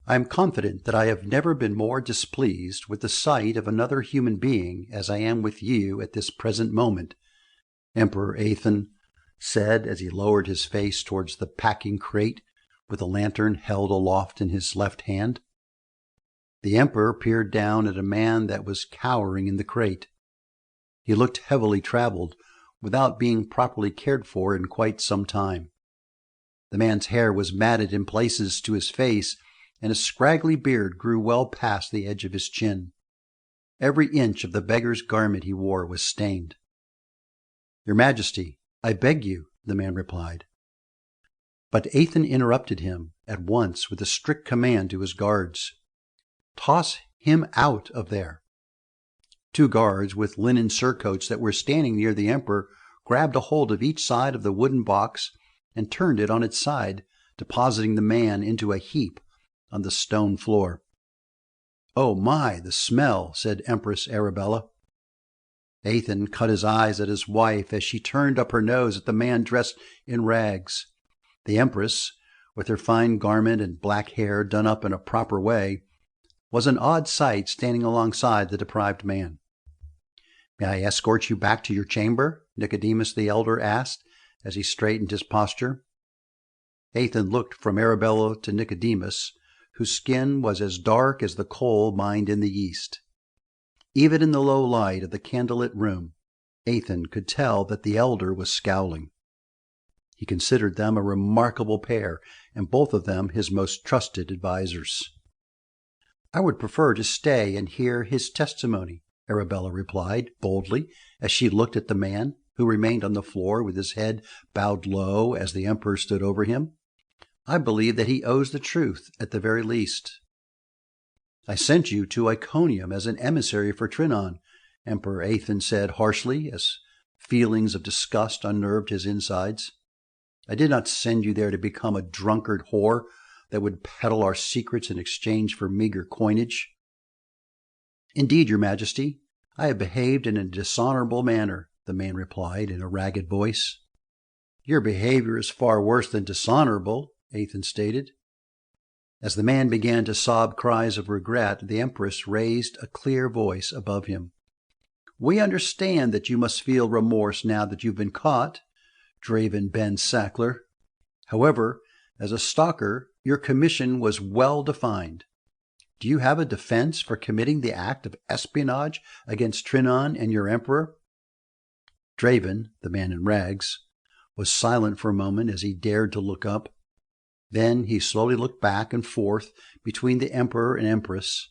I am confident that I have never been more displeased with the sight of another human being as I am with you at this present moment, Emperor Athan said as he lowered his face towards the packing crate with a lantern held aloft in his left hand. The emperor peered down at a man that was cowering in the crate. He looked heavily traveled, without being properly cared for in quite some time. The man's hair was matted in places to his face, and his scraggly beard grew well past the edge of his chin. Every inch of the beggar's garment he wore was stained. "Your Majesty, I beg you," the man replied. But Athan interrupted him at once with a strict command to his guards. "Toss him out of there." Two guards with linen surcoats that were standing near the emperor grabbed a hold of each side of the wooden box and turned it on its side, depositing the man into a heap on the stone floor. "Oh my, the smell," said Empress Arabella. Athan cut his eyes at his wife as she turned up her nose at the man dressed in rags. The empress, with her fine garment and black hair done up in a proper way, was an odd sight standing alongside the deprived man. "May I escort you back to your chamber?" Nicodemus the elder asked as he straightened his posture. Athan looked from Arabella to Nicodemus, whose skin was as dark as the coal mined in the east. Even in the low light of the candlelit room, Athan could tell that the elder was scowling. He considered them a remarkable pair, and both of them his most trusted advisers. "I would prefer to stay and hear his testimony," Arabella replied boldly as she looked at the man, who remained on the floor with his head bowed low as the emperor stood over him. "I believe that he owes the truth at the very least." "I sent you to Iconium as an emissary for Trinon," Emperor Athan said harshly as feelings of disgust unnerved his insides. "I did not send you there to become a drunkard whore that would peddle our secrets in exchange for meager coinage." "Indeed, Your Majesty, I have behaved in a dishonorable manner," the man replied in a ragged voice. "Your behavior is far worse than dishonorable," Athan stated. As the man began to sob cries of regret, the empress raised a clear voice above him. "We understand that you must feel remorse now that you've been caught, Draven Ben Sackler. However, as a stalker, your commission was well defined. Do you have a defense for committing the act of espionage against Trinon and your emperor?" Draven, the man in rags, was silent for a moment as he dared to look up. Then he slowly looked back and forth between the emperor and empress.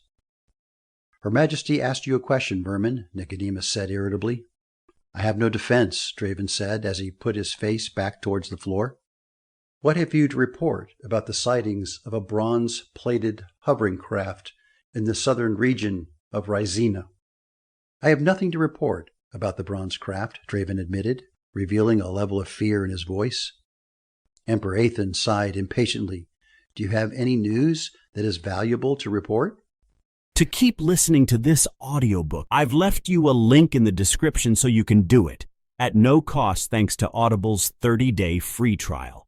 "Her Majesty asked you a question, Vermin," Nicodemus said irritably. "I have no defense," Draven said as he put his face back towards the floor. "What have you to report about the sightings of a bronze-plated hovering craft in the southern region of Rysina?" "I have nothing to report about the bronze craft," Draven admitted, revealing a level of fear in his voice. Emperor Athan sighed impatiently. "Do you have any news that is valuable to report?" To keep listening to this audiobook, I've left you a link in the description so you can do it, at no cost thanks to Audible's 30-day free trial.